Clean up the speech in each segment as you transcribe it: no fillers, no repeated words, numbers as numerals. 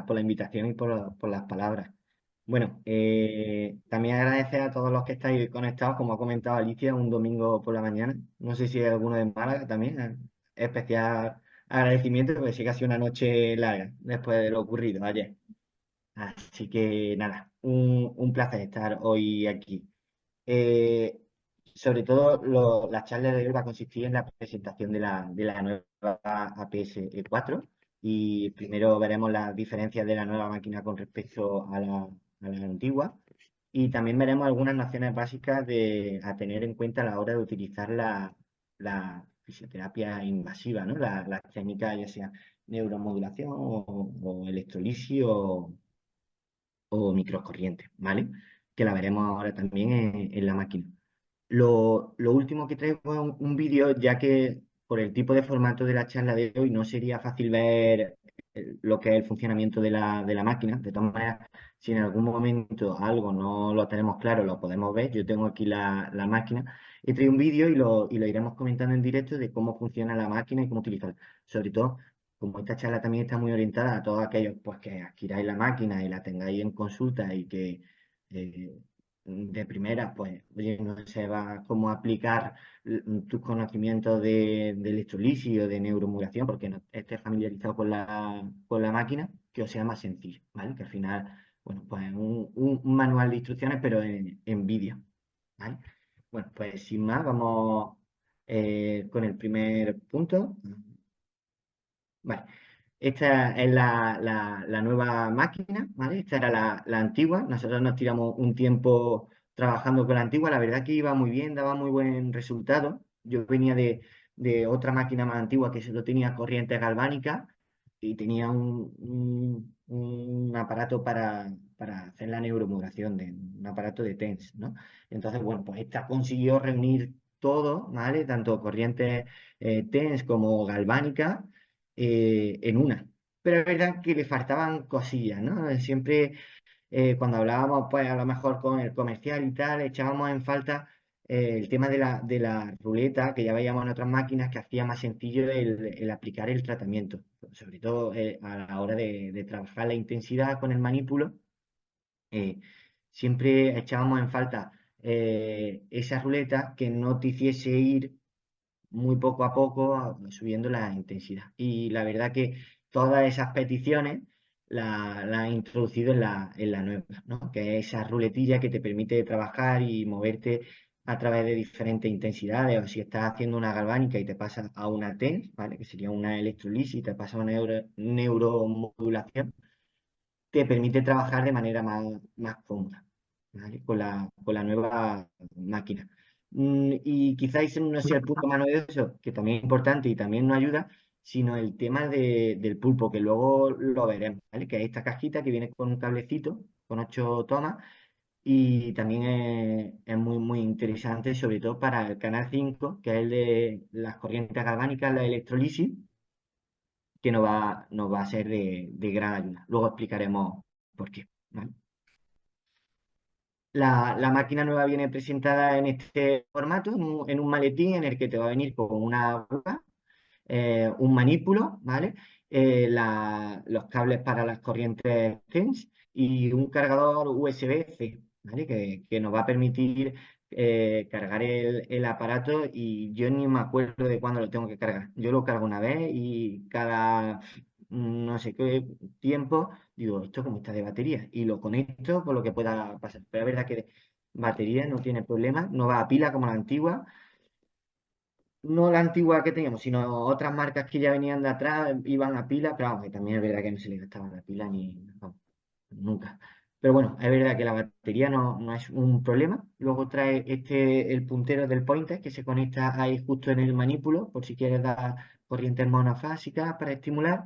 por la invitación y por las palabras. Bueno, también agradecer a todos los que estáis conectados, como ha comentado Alicia, un domingo por la mañana. No sé si hay alguno de Málaga también. Especial agradecimiento porque sí que ha sido una noche larga después de lo ocurrido ayer. Así que nada, un placer estar hoy aquí. Eh, Sobre todo, la charla de hoy va a consistir en la presentación de la nueva APS-4 y primero veremos las diferencias de la nueva máquina con respecto a la antigua y también veremos algunas nociones básicas a tener en cuenta a la hora de utilizar la fisioterapia invasiva, ¿no? Las técnicas ya sea neuromodulación o electrolisis o microcorrientes, ¿vale? Que la veremos ahora también en la máquina. Lo último que traigo es un vídeo, ya que por el tipo de formato de la charla de hoy no sería fácil ver lo que es el funcionamiento de la máquina. De todas maneras, si en algún momento algo no lo tenemos claro, lo podemos ver. Yo tengo aquí la máquina y traigo un vídeo y lo iremos comentando en directo de cómo funciona la máquina y cómo utilizarla. Sobre todo, como esta charla también está muy orientada a todos aquellos pues, que adquiráis la máquina y la tengáis en consulta y que eh, de primera, pues, oye, no se va cómo aplicar tus conocimientos de electrolisis o de neuromodulación, porque no estés familiarizado con la máquina, que os sea más sencillo, ¿vale? Que al final, bueno, pues un manual de instrucciones, pero en vídeo, ¿vale? Bueno, pues sin más, vamos con el primer punto. Vale. Esta es la nueva máquina, ¿vale? Esta era la antigua. Nosotros nos tiramos un tiempo trabajando con la antigua. La verdad que iba muy bien, daba muy buen resultado. Yo venía de otra máquina más antigua que solo tenía corriente galvánica y tenía un aparato para hacer la neuromodulación, un aparato de TENS, ¿no? Entonces, bueno, pues esta consiguió reunir todo, ¿vale? Tanto corrientes TENS como galvánica en una. Pero es verdad que le faltaban cosillas, ¿no? Siempre cuando hablábamos, pues a lo mejor con el comercial y tal, echábamos en falta el tema de la ruleta, que ya veíamos en otras máquinas, que hacía más sencillo el aplicar el tratamiento, sobre todo a la hora de trabajar la intensidad con el manípulo. eh, Siempre echábamos en falta esa ruleta que no te hiciese ir muy poco a poco subiendo la intensidad. Y la verdad que todas esas peticiones las han introducido en la nueva, ¿no? Que es esa ruletilla que te permite trabajar y moverte a través de diferentes intensidades. O si estás haciendo una galvánica y te pasas a una TENS, ¿vale? Que sería una electrolisis y te pasa a una neuromodulación, te permite trabajar de manera más cómoda, ¿vale? Con la nueva máquina. Y quizás no sea el punto más novedoso, que también es importante y también nos ayuda, sino el tema del pulpo, que luego lo veremos, ¿vale? Que es esta cajita que viene con un cablecito, con 8 tomas, y también es muy interesante, sobre todo para el canal 5 que es el de las corrientes galvánicas, la electrolisis, que nos va a ser de gran ayuda. Luego explicaremos por qué, ¿vale? La máquina nueva viene presentada en este formato, en un maletín en el que te va a venir con una aguja, un manípulo, ¿vale? Los cables para las corrientes TENS y un cargador USB-C, ¿vale? Que nos va a permitir cargar el aparato y yo ni me acuerdo de cuándo lo tengo que cargar. Yo lo cargo una vez y cada no sé qué tiempo digo, esto como está de batería y lo conecto por lo que pueda pasar. Pero es verdad que batería no tiene problema, no va a pila como la antigua, no la antigua que teníamos, sino otras marcas que ya venían de atrás, iban a pila, pero vamos, que también es verdad que no se le gastaba la pila ni vamos, nunca. Pero bueno, es verdad que la batería no es un problema. Luego trae el puntero del pointer que se conecta ahí justo en el manípulo, por si quieres dar corrientes monofásicas para estimular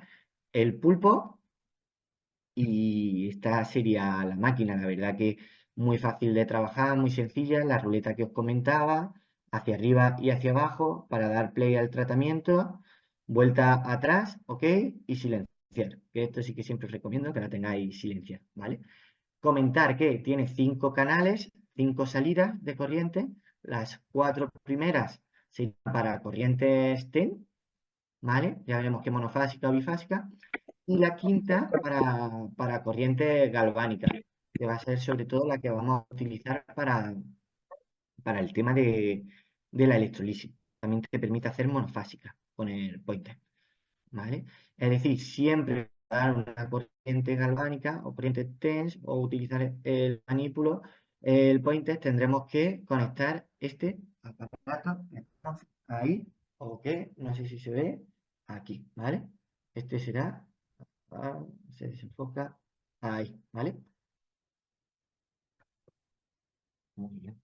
el pulpo. Y esta sería la máquina, la verdad que muy fácil de trabajar, muy sencilla, la ruleta que os comentaba, hacia arriba y hacia abajo para dar play al tratamiento, vuelta atrás, ok, y silenciar, que esto sí que siempre os recomiendo que la tengáis silenciar, ¿vale? Comentar que tiene 5 canales, 5 salidas de corriente, las 4 primeras serían para corrientes TEN, ¿vale? Ya veremos que monofásica o bifásica, Y la quinta para corrientes galvánicas, que va a ser sobre todo la que vamos a utilizar para el tema de la electrolisis. También te permite hacer monofásica con el pointer, ¿vale? Es decir, siempre dar una corriente galvánica o corriente TENS o utilizar el manípulo, el pointer, tendremos que conectar este aparato ahí, o que no sé si se ve, aquí, ¿vale? Este será, se desenfoca ahí, ¿vale? Muy bien.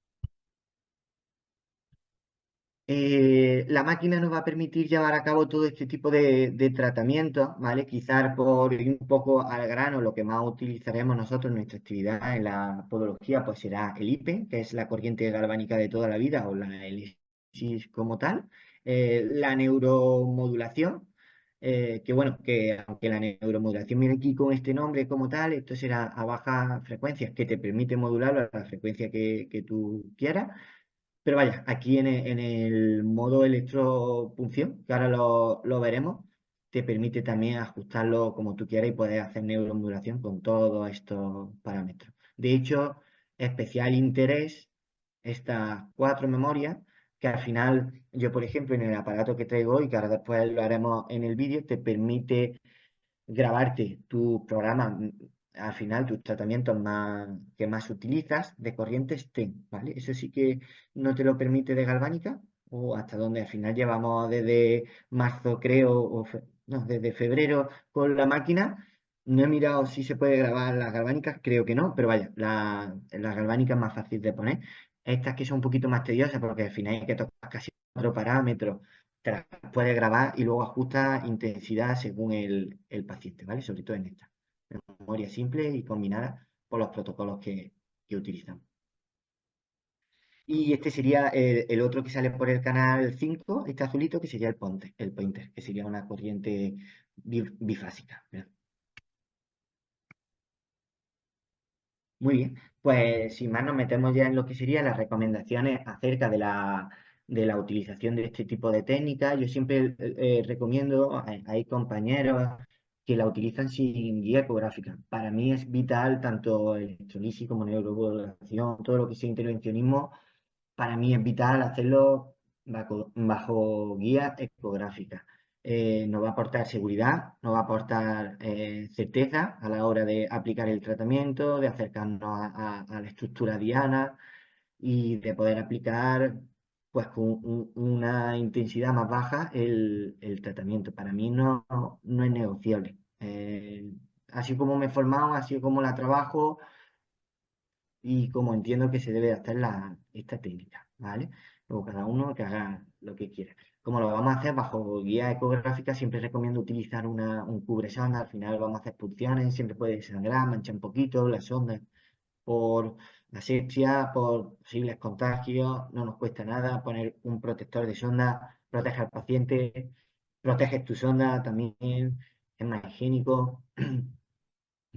La máquina nos va a permitir llevar a cabo todo este tipo de tratamientos, ¿vale? Quizás por ir un poco al grano, lo que más utilizaremos nosotros en nuestra actividad en la podología, pues será el IPE, que es la corriente galvánica de toda la vida, o la electricidad como tal, la neuromodulación, que bueno, que aunque la neuromodulación viene aquí con este nombre como tal, esto será a baja frecuencia, que te permite modularlo a la frecuencia que tú quieras. Pero vaya, aquí en el modo electropunción, que ahora lo veremos, te permite también ajustarlo como tú quieras y puedes hacer neuromodulación con todos estos parámetros. De hecho, especial interés estas cuatro memorias, que al final yo, por ejemplo, en el aparato que traigo hoy, que ahora después lo haremos en el vídeo, te permite grabarte tu programa, al final tus tratamientos que más utilizas de corrientes TEN, ¿vale? Eso sí que no te lo permite de galvánica, o hasta donde al final llevamos desde marzo, creo, no, desde febrero con la máquina. No he mirado si se puede grabar las galvánicas, creo que no, pero vaya, la galvánica es más fácil de poner. Estas que son un poquito más tediosas porque al final hay que tocar casi otro parámetro, te las puedes grabar y luego ajusta intensidad según el paciente, ¿vale? Sobre todo en esta. Memoria simple y combinada por los protocolos que utilizamos. Y este sería el otro que sale por el canal 5, este azulito, que sería el pointer, que sería una corriente bifásica, ¿verdad? Muy bien, pues sin más nos metemos ya en lo que serían las recomendaciones acerca de la utilización de este tipo de técnicas. Yo siempre recomiendo, hay compañeros que la utilizan sin guía ecográfica. Para mí es vital tanto electrolisis como neuromodulación, todo lo que sea intervencionismo, para mí es vital hacerlo bajo guía ecográfica. Nos va a aportar seguridad, nos va a aportar certeza a la hora de aplicar el tratamiento, de acercarnos a la estructura diana y de poder aplicar pues con una intensidad más baja el tratamiento. Para mí no es negociable. Así como me he formado, así como la trabajo, y como entiendo que se debe hacer esta técnica, ¿vale? Luego cada uno que haga lo que quiera. Como lo vamos a hacer bajo guía ecográfica, siempre recomiendo utilizar un cubre sonda. Al final vamos a hacer punciones, siempre puede sangrar, manchar un poquito la sonda por asepsia, por posibles contagios. No nos cuesta nada poner un protector de sonda, protege al paciente, protege tu sonda también, es más higiénico.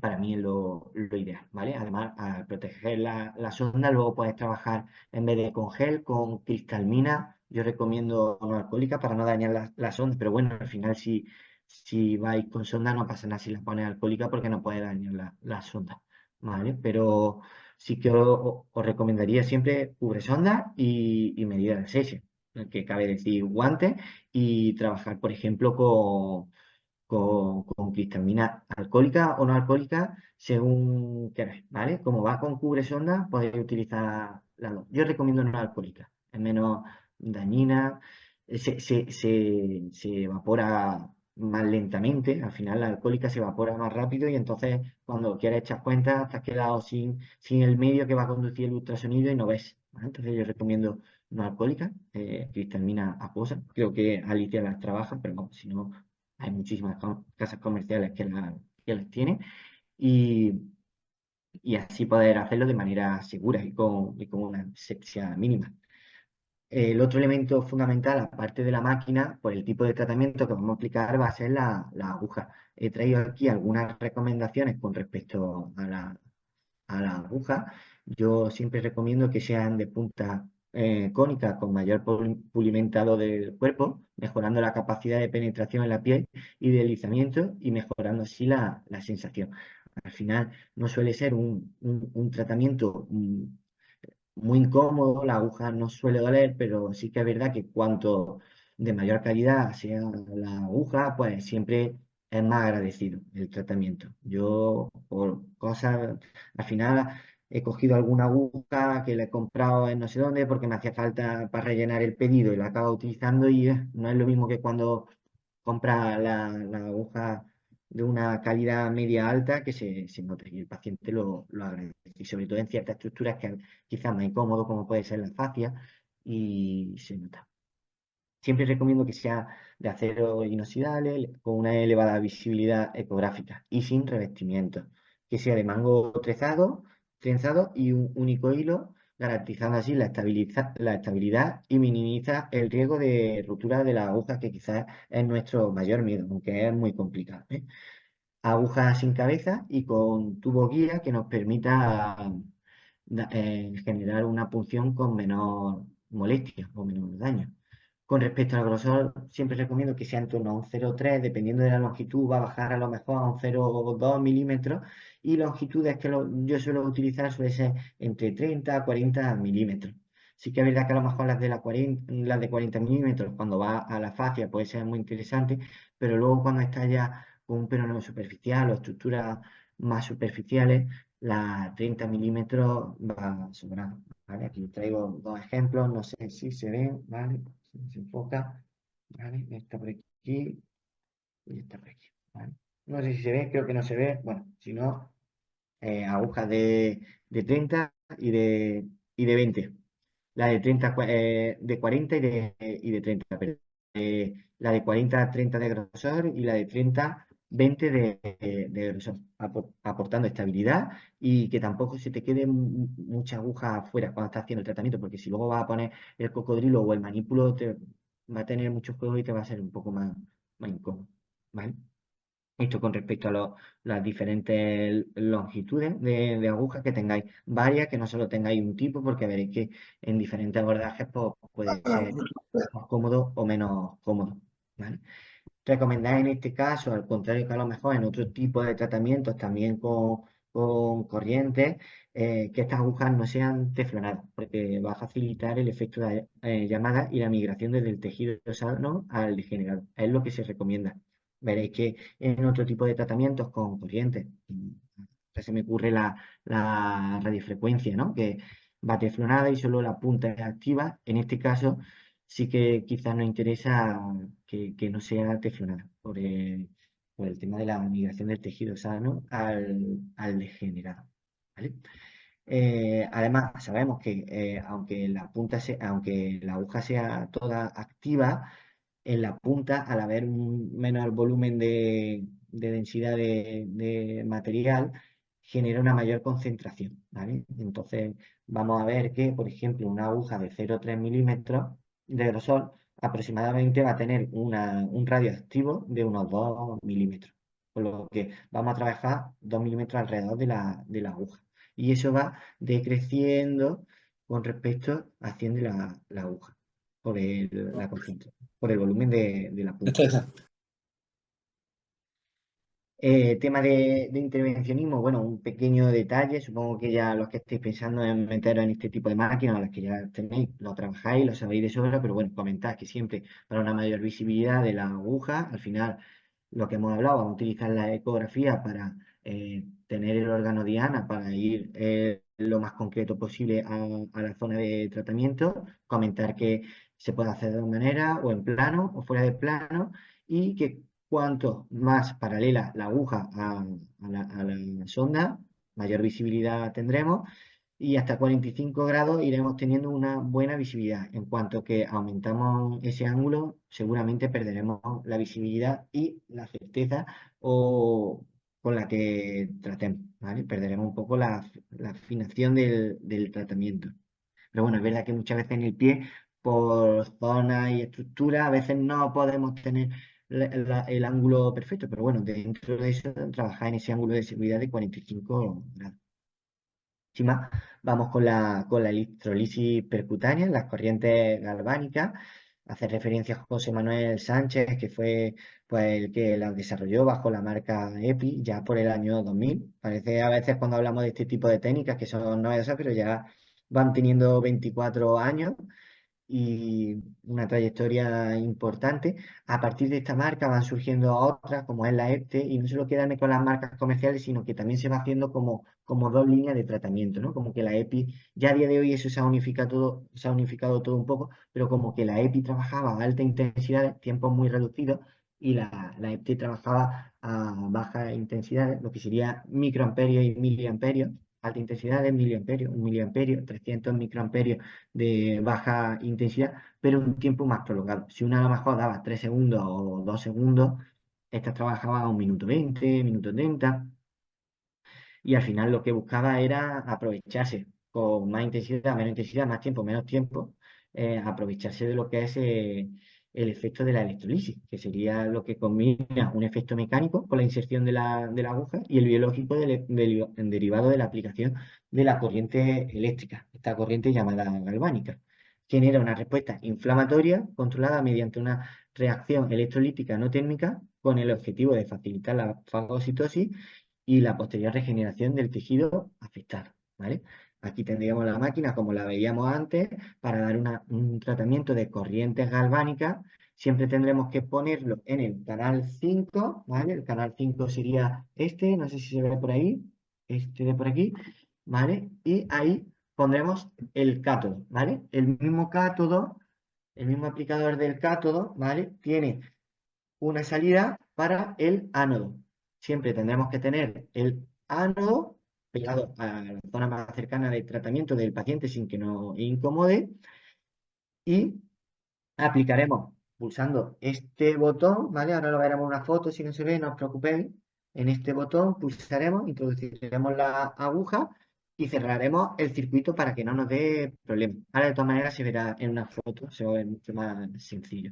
Para mí es lo ideal, ¿vale? Además, al proteger la sonda, luego puedes trabajar en vez de con gel, con cristalmina. Yo recomiendo no alcohólica para no dañar la sonda, pero bueno, al final si vais con sonda no pasa nada si la pones alcohólica porque no puede dañar la sonda, ¿vale? Pero sí que os recomendaría siempre cubre sonda y medida de asepsia, que cabe decir guantes y trabajar, por ejemplo, con cristalina alcohólica o no alcohólica, según queráis, ¿vale? Como va con cubre sonda, podéis utilizar las dos. Yo recomiendo no alcohólica, es menos dañina, se evapora más lentamente, al final la alcohólica se evapora más rápido y entonces cuando quieres echar cuenta te has quedado sin el medio que va a conducir el ultrasonido y no ves, ¿vale? Entonces yo recomiendo no alcohólica, cristalina acuosa, creo que Alicia las trabaja, pero no, si no hay muchísimas casas comerciales que las tienen y, y así poder hacerlo de manera segura y con una asepsia mínima. El otro elemento fundamental, aparte de la máquina, pues el tipo de tratamiento que vamos a aplicar va a ser la aguja. He traído aquí algunas recomendaciones con respecto a la aguja. Yo siempre recomiendo que sean de punta cónica con mayor pulimentado del cuerpo, mejorando la capacidad de penetración en la piel y de deslizamiento y mejorando así la sensación. Al final no suele ser un tratamiento muy incómodo, la aguja no suele doler, pero sí que es verdad que cuanto de mayor calidad sea la aguja, pues siempre es más agradecido el tratamiento. Yo, por cosas, al final he cogido alguna aguja que le he comprado en no sé dónde porque me hacía falta para rellenar el pedido y la acabo utilizando y no es lo mismo que cuando compra la aguja de una calidad media alta que se nota y el paciente lo agradece. Y sobre todo en ciertas estructuras que quizás más incómodo, como puede ser la fascia, y se nota. Siempre recomiendo que sea de acero inoxidable, con una elevada visibilidad ecográfica y sin revestimiento. Que sea de mango trenzado y un único hilo, garantizando así la estabilidad y minimiza el riesgo de ruptura de la aguja, que quizás es nuestro mayor miedo, aunque es muy complicado, ¿eh? Aguja sin cabeza y con tubo guía que nos permita generar una punción con menor molestia o menor daño. Con respecto al grosor, siempre recomiendo que sea en torno a un 0,3, dependiendo de la longitud, va a bajar a lo mejor a un 0,2 milímetros y longitudes que yo suelo utilizar suele ser entre 30 a 40 milímetros. Sí que es verdad que a lo mejor las de 40 milímetros cuando va a la fascia puede ser muy interesante, pero luego cuando está ya con un perón superficial o estructuras más superficiales, la 30 milímetros va sobrando, ¿vale? Aquí traigo dos ejemplos, no sé si se ven, ¿vale? Si se enfoca, ¿vale? Esta por aquí y esta por aquí, ¿vale? No sé si se ve, creo que no se ve, bueno, si no, agujas de 30 y de 20. La de 30, de 40 y de 30, perdón. La de 40, 30 de grosor y la de 30, 20 de grosor, aportando estabilidad y que tampoco se te quede mucha aguja afuera cuando estás haciendo el tratamiento, porque si luego vas a poner el cocodrilo o el manípulo, te va a tener mucho juego y te va a ser un poco más incómodo, ¿vale? Esto con respecto a las diferentes longitudes de agujas que tengáis, varias, que no solo tengáis un tipo, porque veréis que en diferentes abordajes pues, puede ser más cómodo o menos cómodo, ¿vale? Recomendáis en este caso, al contrario que a lo mejor en otro tipo de tratamientos, también con corrientes, que estas agujas no sean teflonadas, porque va a facilitar el efecto de llamada y la migración desde el tejido sano al degenerado. Es lo que se recomienda. Veréis que en otro tipo de tratamientos con corrientes, se me ocurre la radiofrecuencia, ¿no? Que va teflonada y solo la punta es activa. En este caso, sí que quizás nos interesa que no sea teflonada por el tema de la migración del tejido sano al degenerado, ¿vale? Además, sabemos que aunque la aguja sea toda activa, en la punta, al haber un menor volumen de densidad de material, genera una mayor concentración, ¿vale? Entonces, vamos a ver que, por ejemplo, una aguja de 0,3 milímetros de grosor aproximadamente va a tener un radio activo de unos 2 milímetros, por lo que vamos a trabajar 2 milímetros alrededor de la aguja. Y eso va decreciendo con respecto a asciende la aguja la concentración, por el volumen de la Esto punta. es. Tema de intervencionismo, bueno, un pequeño detalle, supongo que ya los que estéis pensando en meteros en este tipo de máquinas, las que ya tenéis, lo trabajáis, lo sabéis de sobra, pero bueno, comentad que siempre para una mayor visibilidad de la aguja, al final lo que hemos hablado, vamos a utilizar la ecografía para tener el órgano diana, para ir lo más concreto posible a la zona de tratamiento, comentar que se puede hacer de dos maneras, o en plano o fuera de plano, y que cuanto más paralela la aguja a la sonda, mayor visibilidad tendremos y hasta 45 grados iremos teniendo una buena visibilidad. En cuanto que aumentamos ese ángulo, seguramente perderemos la visibilidad y la certeza o con la que tratemos, ¿vale? Perderemos un poco la afinación del tratamiento. Pero bueno, es verdad que muchas veces en el pie, por zona y estructura, a veces no podemos tener el ángulo perfecto, pero bueno, dentro de eso trabajar en ese ángulo de seguridad de 45 grados. Sin más, vamos con la electrolisis percutánea, las corrientes galvánicas. Hace referencia a José Manuel Sánchez, que fue pues, el que las desarrolló bajo la marca EPI ya por el año 2000. Parece a veces cuando hablamos de este tipo de técnicas que son novedosas, pero ya van teniendo 24 años y una trayectoria importante. A partir de esta marca van surgiendo otras, como es la EPTE, y no solo quedan con las marcas comerciales, sino que también se va haciendo como dos líneas de tratamiento, ¿no? Como que la EPI, ya a día de hoy eso se ha unificado todo un poco, pero como que la EPI trabajaba a alta intensidad, tiempos muy reducidos, y la EPTE trabajaba a baja intensidad, lo que sería microamperios y miliamperios. Alta intensidad de miliamperios, un miliamperio, 300 microamperios de baja intensidad, pero un tiempo más prolongado. Si una a lo mejor daba 3 segundos o 2 segundos, esta trabajaba a 1 minuto 20, minuto 30, y al final lo que buscaba era aprovecharse con más intensidad, menos intensidad, más tiempo, menos tiempo, aprovecharse de lo que es el efecto de la electrolisis, que sería lo que combina un efecto mecánico con la inserción de la aguja y el biológico derivado de la aplicación de la corriente eléctrica, esta corriente llamada galvánica. Genera una respuesta inflamatoria controlada mediante una reacción electrolítica no térmica con el objetivo de facilitar la fagocitosis y la posterior regeneración del tejido afectado, ¿vale? Aquí tendríamos la máquina como la veíamos antes para dar un tratamiento de corrientes galvánicas. Siempre tendremos que ponerlo en el canal 5, ¿vale? El canal 5 sería este, no sé si se ve por ahí, este de por aquí, ¿vale? Y ahí pondremos el cátodo, ¿vale? El mismo cátodo, el mismo aplicador del cátodo, ¿vale? Tiene una salida para el ánodo. Siempre tendremos que tener el ánodo pegado a la zona más cercana del tratamiento del paciente sin que nos incomode, y aplicaremos pulsando este botón, ¿vale? Ahora lo veremos en una foto, si no se ve, no os preocupéis. En este botón pulsaremos, introduciremos la aguja y cerraremos el circuito para que no nos dé problemas. Ahora, de todas maneras, se verá en una foto, se ve mucho más sencillo.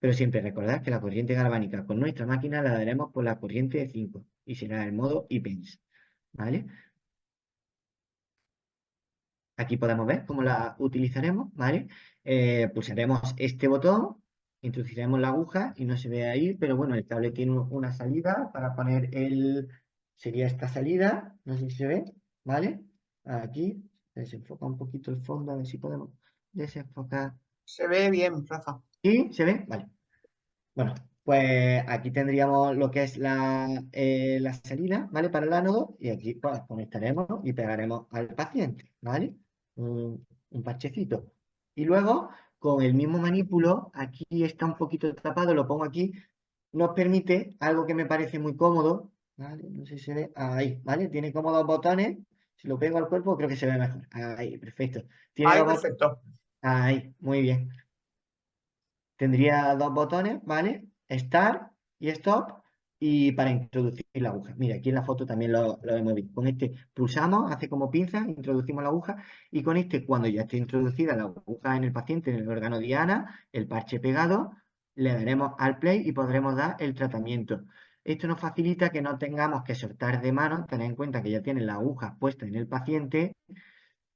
Pero siempre recordad que la corriente galvánica con nuestra máquina la daremos por la corriente de 5 y será el modo IPENS, ¿vale? Aquí podemos ver cómo la utilizaremos, ¿vale? Pulsaremos este botón, introduciremos la aguja y no se ve ahí, pero bueno, el cable tiene una salida para poner sería esta salida, no sé si se ve, ¿vale? Aquí, desenfoca un poquito el fondo, a ver si podemos desenfocar. Se ve bien, Rafa. ¿Y se ve? Vale. Bueno, pues aquí tendríamos lo que es la salida, ¿vale? Para el ánodo, y aquí pues conectaremos y pegaremos al paciente, ¿vale? Un parchecito. Y luego, con el mismo manípulo, aquí está un poquito tapado, lo pongo aquí, nos permite algo que me parece muy cómodo, ¿vale? No sé si se ve, ahí, ¿vale? Tiene como dos botones, si lo pego al cuerpo creo que se ve mejor. Ahí, perfecto. Tiene Ay, dos botones, perfecto. ahí, muy bien. Tendría dos botones, ¿vale? Start y Stop, y para introducir la aguja. Mira, aquí en la foto también lo hemos visto. Con este pulsamos, hace como pinza, introducimos la aguja, y con este, cuando ya esté introducida la aguja en el paciente, en el órgano diana, el parche pegado, le daremos al play y podremos dar el tratamiento. Esto nos facilita que no tengamos que soltar de mano. Tened en cuenta que ya tienes la aguja puesta en el paciente.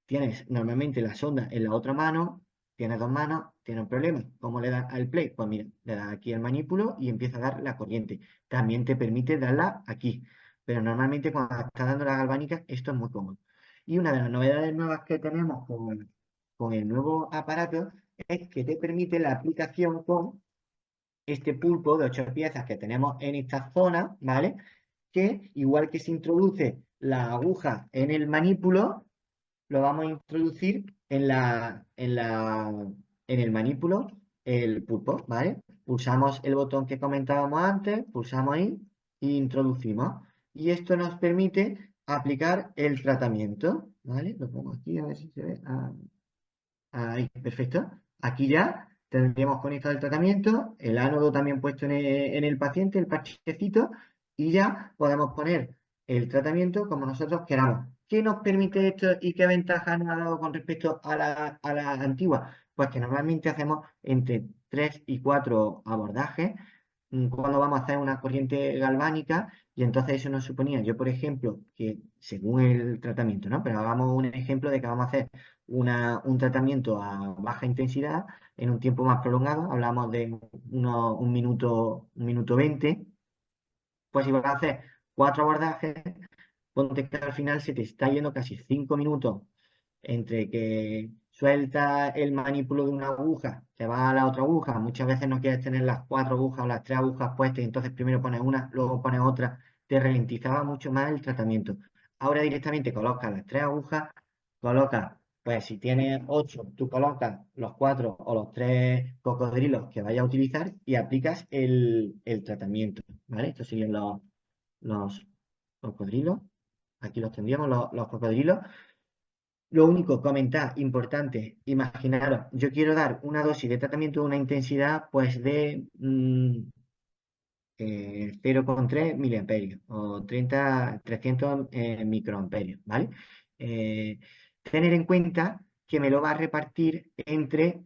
Tienes normalmente la sonda en la otra mano, tienes dos manos, tienes un problema. ¿Cómo le das al play? Pues mira, le das aquí al manípulo y empieza a dar la corriente. También te permite darla aquí, pero normalmente cuando estás dando la galvánica, esto es muy cómodo. Y una de las novedades nuevas que tenemos con el nuevo aparato es que te permite la aplicación con este pulpo de 8 piezas que tenemos en esta zona, ¿vale? Que igual que se introduce la aguja en el manípulo, lo vamos a introducir en el manípulo, el pulpo, ¿vale? Pulsamos el botón que comentábamos antes, pulsamos ahí e introducimos. Y esto nos permite aplicar el tratamiento, ¿vale? Lo pongo aquí a ver si se ve. Ahí, perfecto. Aquí ya tendríamos conectado el tratamiento, el ánodo también puesto en el paciente, el parchecito, y ya podemos poner el tratamiento como nosotros queramos. ¿Qué nos permite esto y qué ventajas nos ha dado con respecto a la antigua? Pues que normalmente hacemos entre 3 y 4 abordajes. cuando vamos a hacer una corriente galvánica y entonces eso nos suponía, yo por ejemplo, que según el tratamiento, ¿no? Pero hagamos un ejemplo de que vamos a hacer un tratamiento a baja intensidad en un tiempo más prolongado, hablamos de un minuto 20, pues si vas a hacer 4 abordajes, ponte que al final se te está yendo casi 5 minutos entre que suelta el manípulo de una aguja, te va a la otra aguja, muchas veces no quieres tener las 4 agujas o las 3 agujas puestas y entonces primero pones una, luego pones otra, te ralentizaba mucho más el tratamiento. Ahora directamente colocas las 3 agujas, colocas, pues si tienes 8, tú colocas los 4 o los 3 cocodrilos que vayas a utilizar y aplicas el tratamiento, ¿vale? Estos serían los cocodrilos. Aquí los tendríamos, los cocodrilos. Lo único, comentar, importante, imaginaros, yo quiero dar una dosis de tratamiento de una intensidad pues de 0,3 miliamperios o 300 microamperios, ¿vale? Eh, Tener en cuenta que me lo va a repartir entre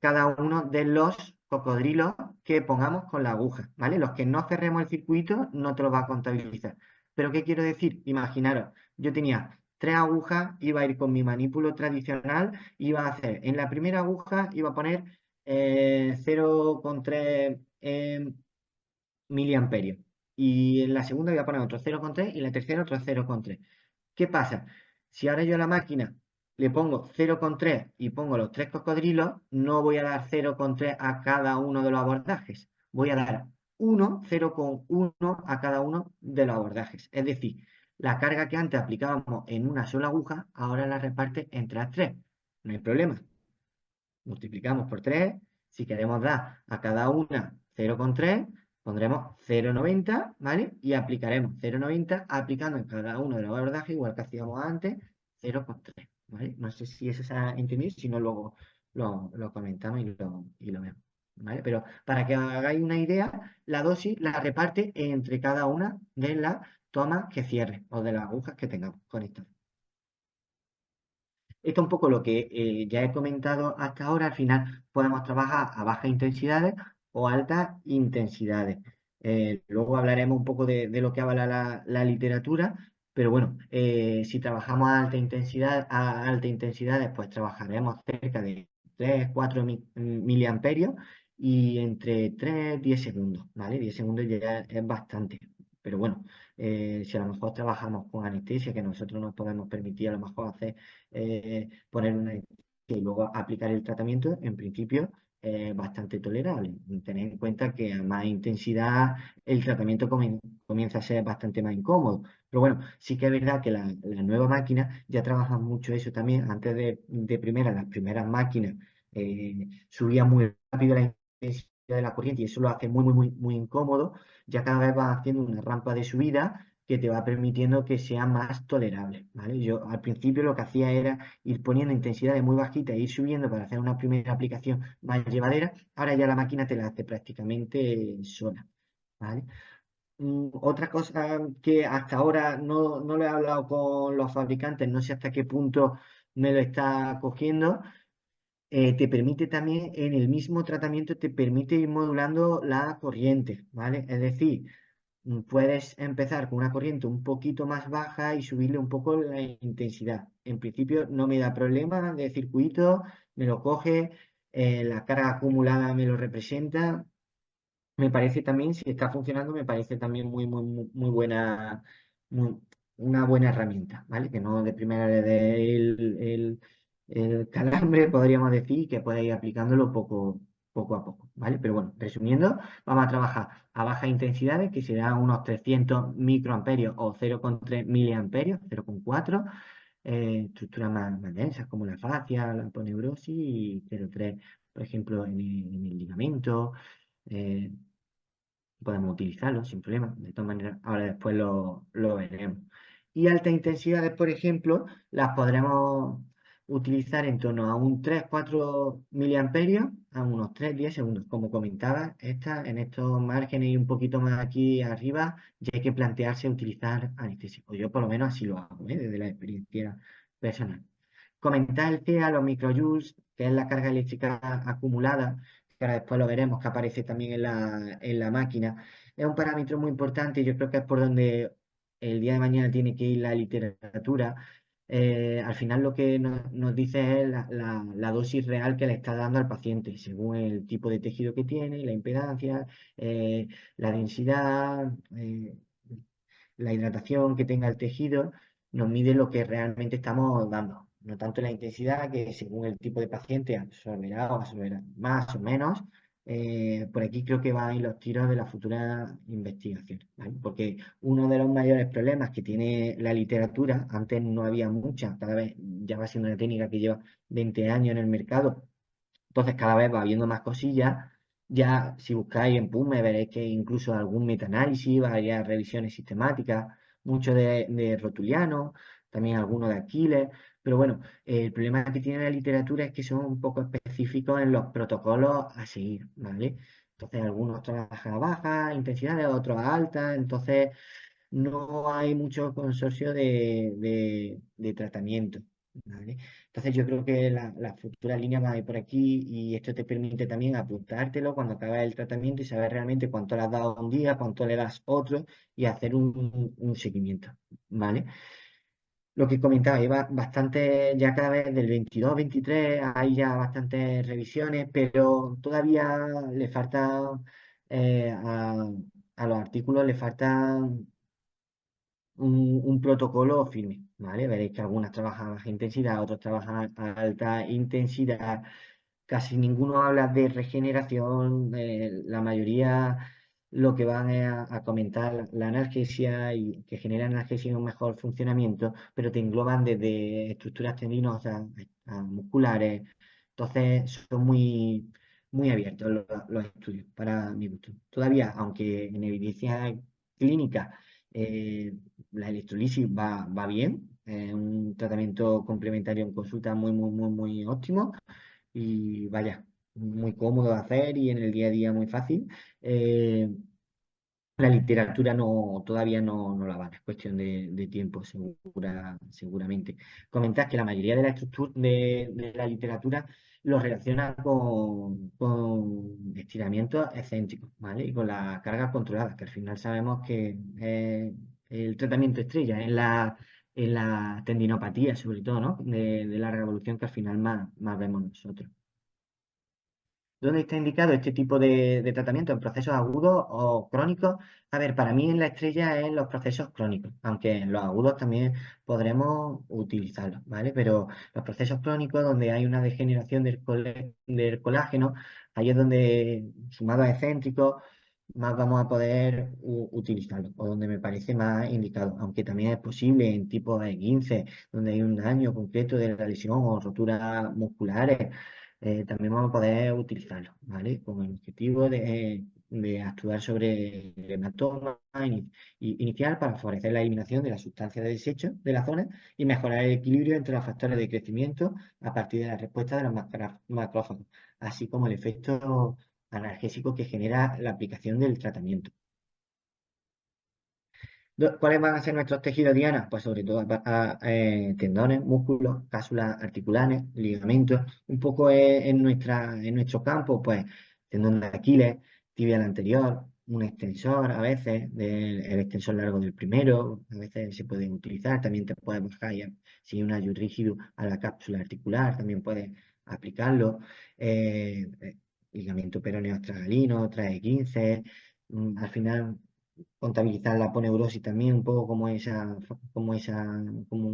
cada uno de los cocodrilos que pongamos con la aguja, ¿vale? Los que no cerremos el circuito no te lo va a contabilizar. ¿Pero qué quiero decir? Imaginaros, yo tenía 3 agujas, iba a ir con mi manípulo tradicional, iba a hacer, en la primera aguja iba a poner 0,3 miliamperios. Y en la segunda voy a poner otro 0,3 y en la tercera otro 0,3. ¿Qué pasa? Si ahora yo a la máquina le pongo 0,3 y pongo los 3 cocodrilos, no voy a dar 0,3 a cada uno de los abordajes. Voy a dar 0,1 a cada uno de los abordajes. Es decir, la carga que antes aplicábamos en una sola aguja, ahora la reparte entre las tres. No hay problema, multiplicamos por 3. Si queremos dar a cada una 0,3, pondremos 0,90, ¿vale? Y aplicaremos 0,90 aplicando en cada uno de los abordajes, igual que hacíamos antes, 0,3, ¿vale? No sé si eso se ha entendido, si no luego lo comentamos y lo vemos, ¿vale? Pero para que hagáis una idea, la dosis la reparte entre cada una de las tomas que cierre o de las agujas que tengamos conectadas. Esto es un poco lo que ya he comentado hasta ahora. Al final podemos trabajar a bajas intensidades o altas intensidades. Luego hablaremos un poco de lo que habla la literatura, pero bueno, si trabajamos a alta intensidades, pues trabajaremos cerca de 3 4 miliamperios y entre 3 10 segundos, ¿vale? 10 segundos ya es bastante. Pero bueno, si a lo mejor trabajamos con anestesia, que nosotros nos podemos permitir a lo mejor hacer poner una y luego aplicar el tratamiento, en principio, bastante tolerable. Tener en cuenta que a más intensidad el tratamiento comienza a ser bastante más incómodo. Pero bueno, sí que es verdad que la nueva máquina ya trabaja mucho eso también. Antes de primera, las primeras máquinas subía muy rápido la intensidad de la corriente y eso lo hace muy, muy, muy, muy incómodo. Ya cada vez va haciendo una rampa de subida que te va permitiendo que sea más tolerable, ¿vale? Yo al principio lo que hacía era ir poniendo intensidades muy bajitas e ir subiendo para hacer una primera aplicación más llevadera. Ahora ya la máquina te la hace prácticamente sola, ¿vale? Otra cosa que hasta ahora no lo he hablado con los fabricantes, no sé hasta qué punto me lo está cogiendo, te permite también en el mismo tratamiento, te permite ir modulando la corriente, ¿vale? Es decir, puedes empezar con una corriente un poquito más baja y subirle un poco la intensidad. En principio no me da problema de circuito, me lo coge, la carga acumulada me lo representa. Me parece también, si está funcionando, me parece también muy, muy, muy, muy buena, muy- una buena herramienta, ¿vale? Que no de primera le dé el calambre, podríamos decir, que pueda ir aplicándolo poco a poco, ¿vale? Pero bueno, resumiendo, vamos a trabajar a bajas intensidades, que serán unos 300 microamperios o 0,3 miliamperios, 0,4, estructuras más densas como la fascia, la aponeurosis y 0,3, por ejemplo, en el ligamento. eh, Podemos utilizarlo sin problema. De todas maneras, ahora después lo veremos. Y altas intensidades, por ejemplo, las podremos utilizar en torno a un 3 4 miliamperios a unos 3 10 segundos. Como comentaba, en estos márgenes y un poquito más aquí arriba, ya hay que plantearse utilizar anestésico. Yo por lo menos así lo hago, desde la experiencia personal. Comentar el CEA, los microjoules, que es la carga eléctrica acumulada. que ahora después lo veremos, que aparece también en la máquina. Es un parámetro muy importante y yo creo que es por donde el día de mañana tiene que ir la literatura. Al final lo que nos dice es la dosis real que le está dando al paciente, según el tipo de tejido que tiene, la impedancia, la densidad, la hidratación que tenga el tejido, nos mide lo que realmente estamos dando. No tanto la intensidad, que según el tipo de paciente absorberá o absorberá más o menos. Por aquí creo que van a ir los tiros de la futura investigación, ¿vale? Porque uno de los mayores problemas que tiene la literatura, antes no había mucha, cada vez ya va siendo una técnica que lleva 20 años en el mercado, entonces cada vez va habiendo más cosillas. Ya si buscáis en PubMed veréis que incluso algún metaanálisis, varias revisiones sistemáticas, mucho de Rotuliano, también algunos de Aquiles. Pero bueno, el problema que tiene la literatura es que son un poco específicos en los protocolos a seguir, ¿vale? Entonces algunos trabajan a baja intensidad, otros a alta, entonces no hay mucho consorcio de tratamiento, ¿vale? Entonces yo creo que la futura línea va a ir por aquí y esto te permite también apuntártelo cuando acabas el tratamiento y saber realmente cuánto le has dado un día, cuánto le das otro y hacer un seguimiento, ¿vale? Lo que comentaba, lleva bastante, ya cada vez del 22, 23 hay ya bastantes revisiones, pero todavía le falta a los artículos le faltan un protocolo firme, ¿vale? Veréis que algunas trabajan a baja intensidad, otros trabajan a alta intensidad, casi ninguno habla de regeneración, la mayoría lo que van es a comentar la analgesia y que genera analgesia y un mejor funcionamiento, pero te engloban desde estructuras tendinosas a musculares, entonces son muy abiertos los estudios para mi gusto. Todavía, aunque en evidencia clínica la electrolisis va bien, es un tratamiento complementario en consulta muy óptimo y vaya, muy cómodo de hacer y en el día a día muy fácil. Eh, la literatura todavía no la van, es cuestión de tiempo, seguramente. Comentás que la mayoría de la estructura de la literatura lo relaciona con estiramientos excéntricos, ¿vale? Y con las cargas controladas, que al final sabemos que el tratamiento estrella en la tendinopatía, sobre todo, ¿no? De larga evolución, que al final más vemos nosotros. ¿Dónde está indicado este tipo de tratamiento? ¿En procesos agudos o crónicos? A ver, para mí en la estrella es en los procesos crónicos, aunque en los agudos también podremos utilizarlos, ¿vale? Pero los procesos crónicos, donde hay una degeneración del colágeno, ahí es donde, sumado a excéntricos, más vamos a poder utilizarlo, o donde me parece más indicado, aunque también es posible en tipo de 15, donde hay un daño concreto de la lesión o roturas musculares también vamos a poder utilizarlo, ¿vale? Con el objetivo de actuar sobre el hematoma inicial para favorecer la eliminación de la sustancia de desecho de la zona y mejorar el equilibrio entre los factores de crecimiento a partir de la respuesta de los macrófagos, así como el efecto analgésico que genera la aplicación del tratamiento. ¿Cuáles van a ser nuestros tejidos diana? Pues sobre todo tendones, músculos, cápsulas articulares, ligamentos. Un poco en nuestro campo, pues tendón de Aquiles, tibial anterior, un extensor a veces, el extensor largo del primero, a veces se puede utilizar. También te puedes bajar si hay un ayu rígido a la cápsula articular, también puedes aplicarlo. Ligamento peroneo astragalino, trae 15. Al final contabilizar la aponeurosis también un poco como un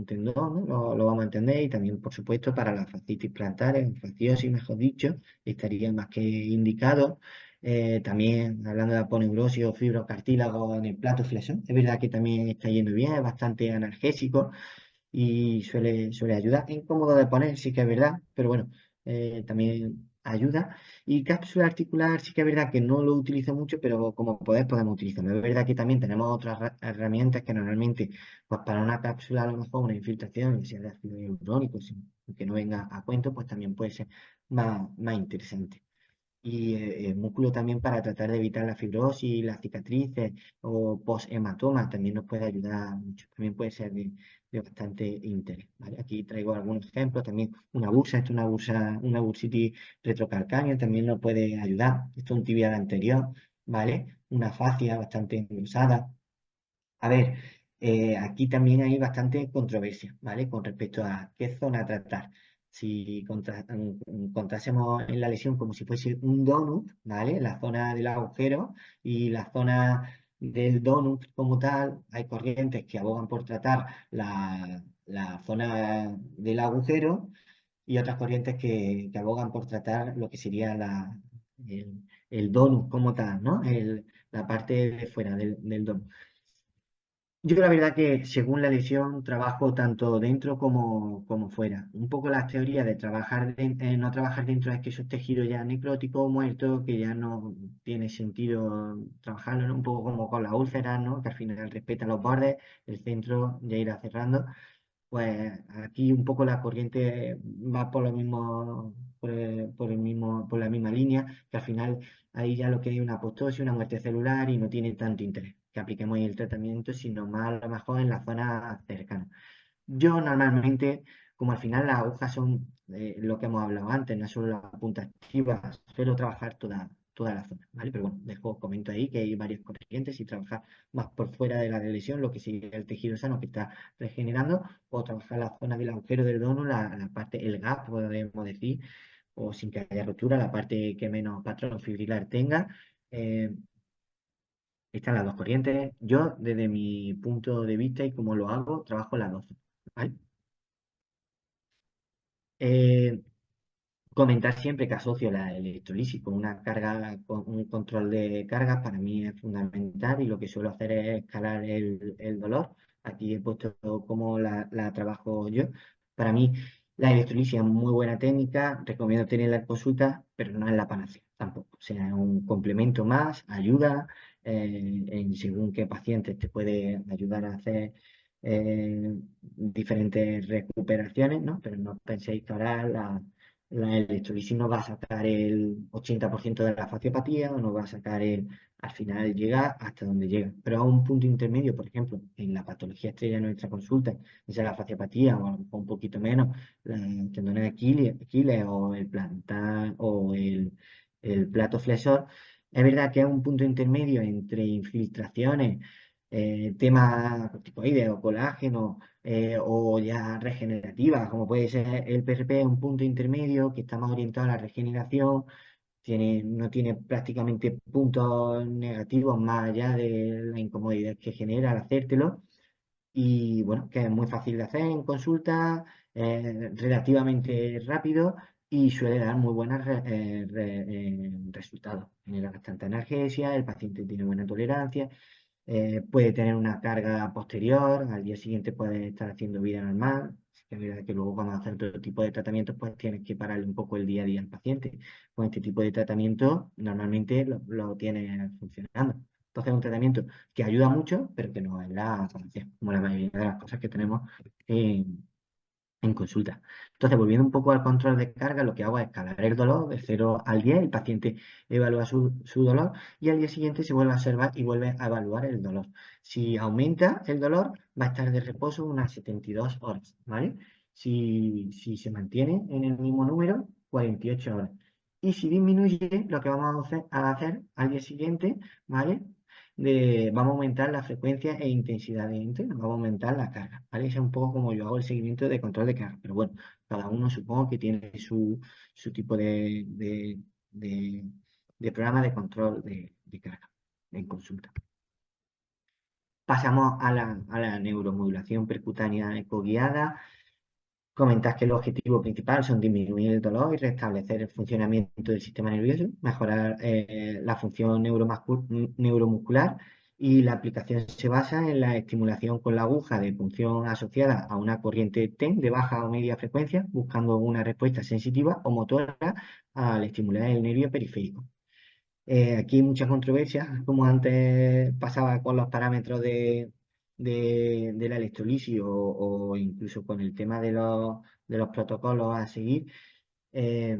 tendón, ¿no? Lo vamos a entender y también, por supuesto, para las fascitis plantares, fasciosis, mejor dicho, estaría más que indicado. También hablando de aponeurosis o fibrocartílago en el plato flexor, es verdad que también está yendo bien, es bastante analgésico y suele ayudar. Es incómodo de poner, sí que es verdad, pero bueno, también ayuda. Y cápsula articular, sí que es verdad que no lo utilizo mucho, pero como poder podemos utilizarlo. Es verdad que también tenemos otras herramientas que normalmente, pues para una cápsula, a lo mejor una infiltración, que sea de ácido hialurónico, que no venga a cuento, pues también puede ser más interesante. y el músculo también para tratar de evitar la fibrosis, las cicatrices o post-hematomas también nos puede ayudar mucho. También puede ser de bastante interés, ¿vale? Aquí traigo algunos ejemplos. También una bursa, esto es una bursitis retrocalcánea, también nos puede ayudar. Esto es un tibial anterior, ¿vale? Una fascia bastante engrosada. A ver, aquí también hay bastante controversia, ¿vale? Con respecto a qué zona tratar. Si contásemos en la lesión como si fuese un donut, ¿vale? La zona del agujero y la zona del donut como tal, hay corrientes que abogan por tratar la zona del agujero y otras corrientes que abogan por tratar lo que sería el donut como tal, ¿no? La parte de fuera del donut. Yo la verdad que según la lesión trabajo tanto dentro como fuera. Un poco las teorías de no trabajar dentro es que esos tejidos ya necróticos o muertos, que ya no tiene sentido trabajarlo, ¿no? Un poco como con las úlceras, ¿no? Que al final respetan los bordes, el centro ya irá cerrando. Pues aquí un poco la corriente va por lo mismo, por la misma línea, que al final ahí ya lo que hay una apoptosis, una muerte celular y no tiene tanto interés que apliquemos ahí el tratamiento, sino más a lo mejor en la zona cercana. Yo normalmente, como al final las agujas son lo que hemos hablado antes, no solo la punta activa, suelo trabajar toda la zona, ¿vale? Pero bueno, comento ahí que hay varias corrientes y trabajar más por fuera de la lesión, lo que sería el tejido sano que está regenerando, o trabajar la zona del agujero del dono, la parte, el gap, podemos decir, o sin que haya rotura, la parte que menos patrón fibrilar tenga. Eh, Están las dos corrientes. Yo, desde mi punto de vista y como lo hago, trabajo las dos, ¿vale? Eh, Comentar siempre que asocio la electrolisis con una carga, con un control de cargas, para mí es fundamental y lo que suelo hacer es escalar el dolor. Aquí he puesto cómo la trabajo yo. Para mí, la electrolisis es muy buena técnica, recomiendo tenerla en consulta, pero no es la panacea tampoco. O sea, es un complemento más, ayuda, en según qué pacientes te puede ayudar a hacer diferentes recuperaciones, ¿no? Pero no penséis que ahora la electrolisis no va a sacar el 80% de la fasciopatía o no va a sacar al final llega hasta donde llega. Pero a un punto intermedio, por ejemplo, en la patología estrella de nuestra consulta, ya sea la fasciopatía o a lo mejor un poquito menos, la tendón de Aquiles o el plantar o el plato flexor, es verdad que es un punto intermedio entre infiltraciones, temas corticoides o colágeno o ya regenerativas, como puede ser el PRP, es un punto intermedio que está más orientado a la regeneración, no tiene prácticamente puntos negativos más allá de la incomodidad que genera al hacértelo. Y bueno, que es muy fácil de hacer en consulta, relativamente rápido y suele dar muy buenos resultados. Genera bastante analgesia, el paciente tiene buena tolerancia, puede tener una carga posterior, al día siguiente puede estar haciendo vida normal. Sí que es verdad que luego cuando hacer otro tipo de tratamientos, pues tienes que pararle un poco el día a día al paciente. Con este tipo de tratamiento normalmente lo tienes funcionando. Entonces es un tratamiento que ayuda mucho, pero que no es la panacea, como la mayoría de las cosas que tenemos en consulta. Entonces, volviendo un poco al control de carga, lo que hago es escalar el dolor de 0 al 10, el paciente evalúa su dolor y al día siguiente se vuelve a observar y vuelve a evaluar el dolor. Si aumenta el dolor, va a estar de reposo unas 72 horas, ¿vale? Si se mantiene en el mismo número, 48 horas. Y si disminuye, lo que vamos a hacer al día siguiente, ¿vale? Vamos a aumentar la frecuencia e intensidad de entreno, vamos a aumentar la carga, ¿vale? Ese es un poco como yo hago el seguimiento de control de carga, pero bueno, cada uno supongo que tiene su tipo de- de programa de control de carga en consulta. Pasamos a la neuromodulación percutánea ecoguiada. Comentas que el objetivo principal son disminuir el dolor y restablecer el funcionamiento del sistema nervioso, mejorar la función neuromuscular y la aplicación se basa en la estimulación con la aguja de punción asociada a una corriente TEN de baja o media frecuencia, buscando una respuesta sensitiva o motora al estimular el nervio periférico. Aquí hay mucha controversia, como antes pasaba con los parámetros de la electrolisis o incluso con el tema de los protocolos a seguir. Eh,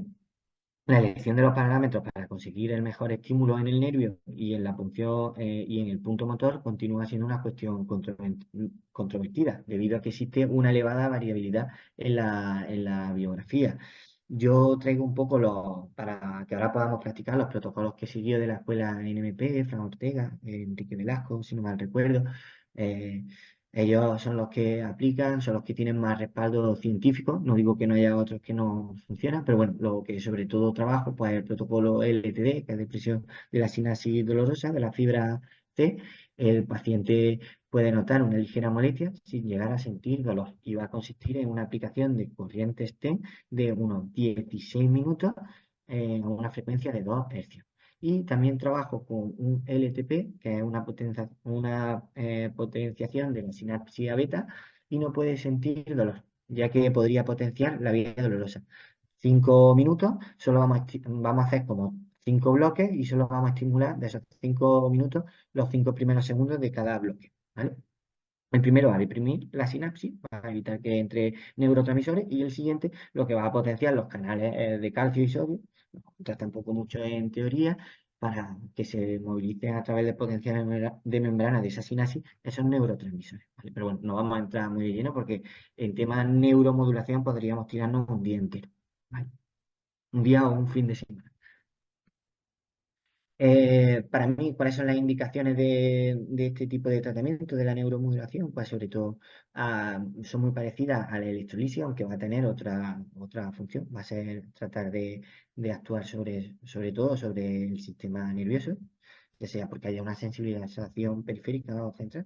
La elección de los parámetros para conseguir el mejor estímulo en el nervio y en la punción y en el punto motor continúa siendo una cuestión controvertida, debido a que existe una elevada variabilidad en la biografía. Yo traigo un poco para que ahora podamos practicar los protocolos que siguió de la escuela NMP, Fran Ortega, Enrique Velasco, si no mal recuerdo. Eh, Ellos son los que aplican, son los que tienen más respaldo científico. No digo que no haya otros que no funcionan, pero bueno, lo que sobre todo trabajo, pues el protocolo LTD, que es depresión de la sinapsis dolorosa, de la fibra C. El paciente puede notar una ligera molestia sin llegar a sentir dolor y va a consistir en una aplicación de corriente STEM de unos 16 minutos a una frecuencia de 2 hercios. Y también trabajo con un LTP, que es una potenciación de la sinapsis beta, y no puede sentir dolor, ya que podría potenciar la vía dolorosa. 5 minutos, solo vamos a hacer como 5 bloques y solo vamos a estimular de esos 5 minutos los 5 primeros segundos de cada bloque. ¿Vale? El primero va a deprimir la sinapsis, va a evitar que entre neurotransmisores, y el siguiente lo que va a potenciar los canales de calcio y sodio, lo trata un poco mucho en teoría, para que se movilicen a través de potenciales de membrana de esa sinapsis esos neurotransmisores. ¿Vale? Pero bueno, no vamos a entrar muy de lleno porque en tema neuromodulación podríamos tirarnos un día entero. ¿Vale? Un día o un fin de semana. Para mí, ¿cuáles son las indicaciones de este tipo de tratamiento de la neuromodulación? Pues sobre todo son muy parecidas a la electrolisis, aunque va a tener otra función. Va a ser tratar de actuar sobre todo sobre el sistema nervioso, ya sea porque haya una sensibilización periférica o central.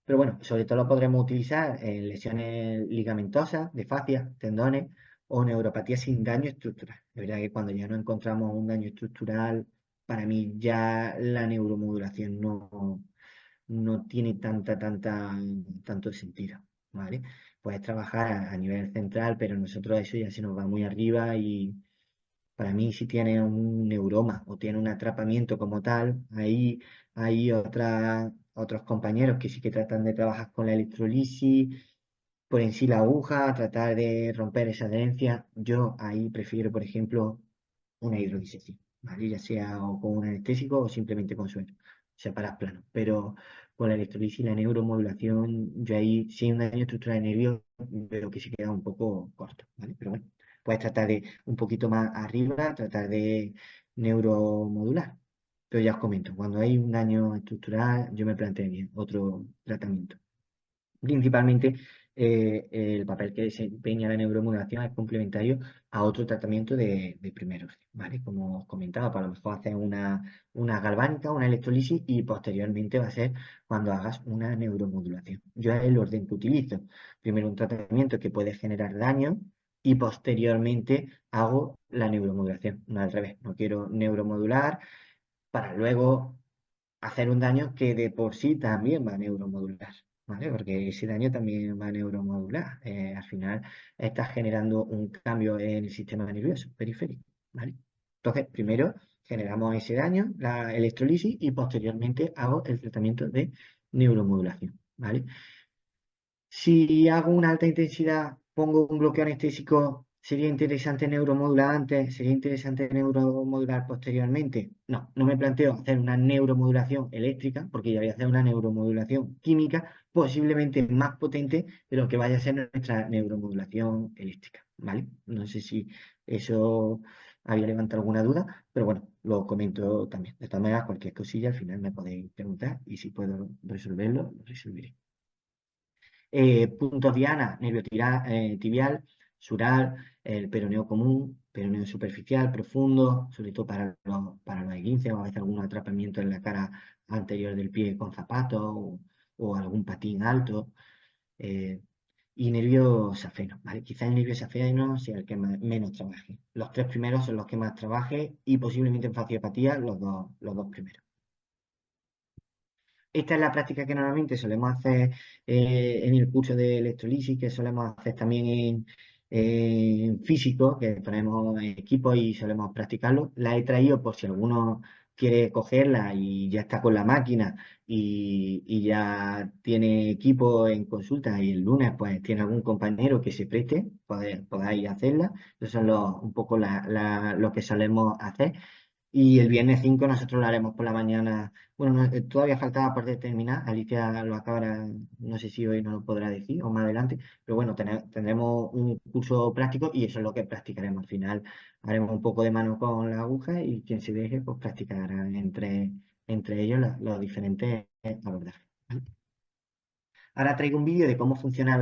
Pero bueno, sobre todo lo podremos utilizar en lesiones ligamentosas, de fascias, tendones o neuropatía sin daño estructural. De verdad que cuando ya no encontramos un daño estructural, para mí ya la neuromodulación no tiene tanto sentido, ¿vale? Puedes trabajar a nivel central, pero nosotros eso ya se nos va muy arriba y para mí, si tiene un neuroma o tiene un atrapamiento como tal, ahí hay otros compañeros que sí que tratan de trabajar con la electrolisis, por en sí la aguja, tratar de romper esa adherencia. Yo ahí prefiero, por ejemplo, una hidrodisección, ¿vale? Ya sea o con un anestésico o simplemente con suero, separar plano. Pero con la electrolisis y la neuromodulación, yo ahí, si hay un daño estructural de nervio, veo que se queda un poco corto, ¿vale? Pero bueno, puedes tratar de un poquito más arriba, tratar de neuromodular. Pero ya os comento, cuando hay un daño estructural, yo me plantearía otro tratamiento. Principalmente, el papel que desempeña la neuromodulación es complementario a otro tratamiento de primer orden, ¿vale? Como os comentaba, para lo mejor hacer una galvánica, una electrolisis y posteriormente va a ser cuando hagas una neuromodulación. Yo es el orden que utilizo. Primero un tratamiento que puede generar daño y posteriormente hago la neuromodulación. No al revés, no quiero neuromodular para luego hacer un daño que de por sí también va a neuromodular, ¿vale? Porque ese daño también va a neuromodular. Al final está generando un cambio en el sistema nervioso periférico, ¿vale? Entonces, primero generamos ese daño, la electrolisis, y posteriormente hago el tratamiento de neuromodulación, ¿vale? Si hago una alta intensidad, pongo un bloqueo anestésico, ¿sería interesante neuromodular antes? ¿Sería interesante neuromodular posteriormente? No, no me planteo hacer una neuromodulación eléctrica, porque ya voy a hacer una neuromodulación química, posiblemente más potente de lo que vaya a ser nuestra neuromodulación eléctrica, ¿vale? No sé si eso había levantado alguna duda, pero bueno, lo comento también. De todas maneras, cualquier cosilla al final me podéis preguntar y si puedo resolverlo, lo resolveré. Puntos diana, nervio tibial, sural, el peroneo común, peroneo superficial, profundo, sobre todo para los esguinces o a veces algún atrapamiento en la cara anterior del pie con zapatos o algún patín alto. eh, y nervio safeno, ¿vale? Quizá el nervio safeno sea el que menos trabaje. Los tres primeros son los que más trabaje y posiblemente en fasciopatía los dos primeros. Esta es la práctica que normalmente solemos hacer en el curso de electrolisis, que solemos hacer también en físico, que ponemos equipos y solemos practicarlo. La he traído por si alguno quiere cogerla y ya está con la máquina y ya tiene equipo en consulta y el lunes pues tiene algún compañero que se preste, podáis hacerla. Esos son un poco lo que solemos hacer. Y el viernes 5 nosotros lo haremos por la mañana. Bueno, todavía faltaba por determinar. Alicia lo acabará, no sé si hoy no lo podrá decir o más adelante, pero bueno, tendremos un curso práctico y eso es lo que practicaremos. Al final haremos un poco de mano con la aguja y quien se deje, pues practicará entre ellos los diferentes abordajes. ¿Vale? Ahora traigo un vídeo de cómo funciona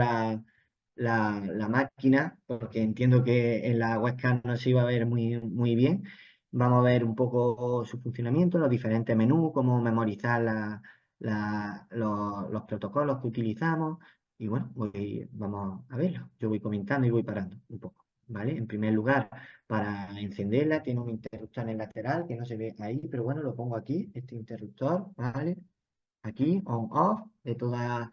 la máquina, porque entiendo que en la webcam no se iba a ver muy bien. Vamos a ver un poco su funcionamiento, los diferentes menús, cómo memorizar los protocolos que utilizamos. Y bueno, vamos a verlo. Yo voy comentando y voy parando un poco. ¿Vale? En primer lugar, para encenderla, tiene un interruptor en el lateral que no se ve ahí, pero bueno, lo pongo aquí, este interruptor, ¿vale? Aquí, on-off, de toda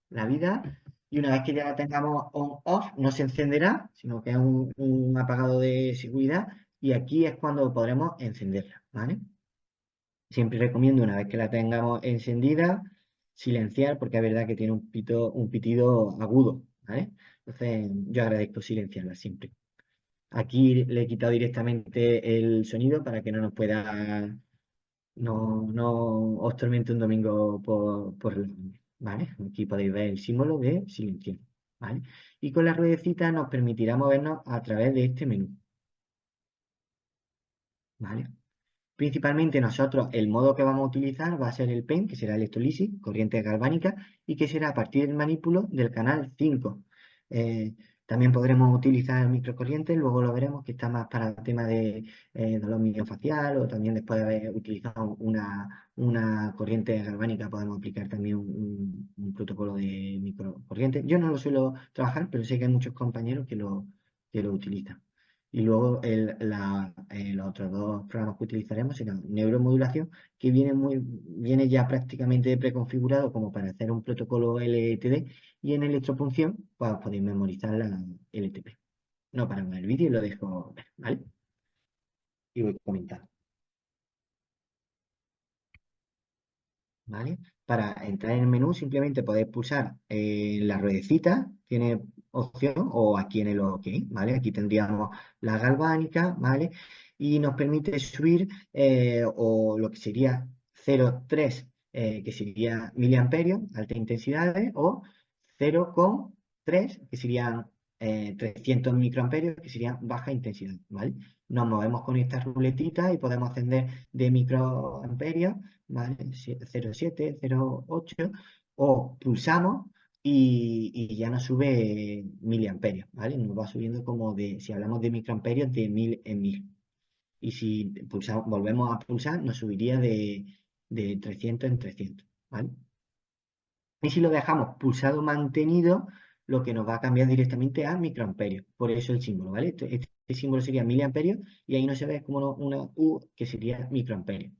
la vida. Y una vez que ya la tengamos on-off, no se encenderá, sino que es un apagado de seguridad. Y aquí es cuando podremos encenderla, ¿vale? Siempre recomiendo, una vez que la tengamos encendida, silenciar, porque es verdad que tiene un pitido agudo, ¿vale? Entonces, yo agradezco silenciarla siempre. Aquí le he quitado directamente el sonido para que no nos pueda no os tormente un domingo por la noche, ¿vale? Aquí podéis ver el símbolo de silencio, ¿vale? Y con la ruedecita nos permitirá movernos a través de este menú, ¿vale? Principalmente nosotros el modo que vamos a utilizar va a ser el PEN, que será electrolisis, corriente galvánica, y que será a partir del manípulo del canal 5. Eh, También podremos utilizar microcorrientes, luego lo veremos, que está más para el tema de dolor miofascial o también después de haber utilizado una corriente galvánica podemos aplicar también un protocolo de microcorriente. Yo no lo suelo trabajar, pero sé que hay muchos compañeros que lo utilizan. Y luego los otros dos programas que utilizaremos serán neuromodulación, que viene ya prácticamente preconfigurado como para hacer un protocolo LTD, y en electropunción pues, podéis memorizar la LTP. No paramos el vídeo y lo dejo ver, ¿vale? Y voy comentando. ¿Vale? Para entrar en el menú simplemente podéis pulsar la ruedecita, tiene opción, o aquí en el OK, ¿vale? Aquí tendríamos la galvánica, ¿vale? Y nos permite subir o lo que sería 0,3, que sería miliamperios, alta intensidades, o 0,3, que serían 300 microamperios, que serían baja intensidad, ¿vale? Nos movemos con esta ruletita y podemos ascender de microamperios, ¿vale? 0,7, 0,8, o pulsamos y ya nos sube miliamperios, ¿vale? Nos va subiendo como si hablamos de microamperios, de 1000 en 1000. Y si volvemos a pulsar, nos subiría de 300 en 300, ¿vale? Y si lo dejamos pulsado mantenido, lo que nos va a cambiar directamente a microamperios. Por eso el símbolo, ¿vale? Este símbolo sería miliamperios y ahí no se ve como una U que sería microamperios.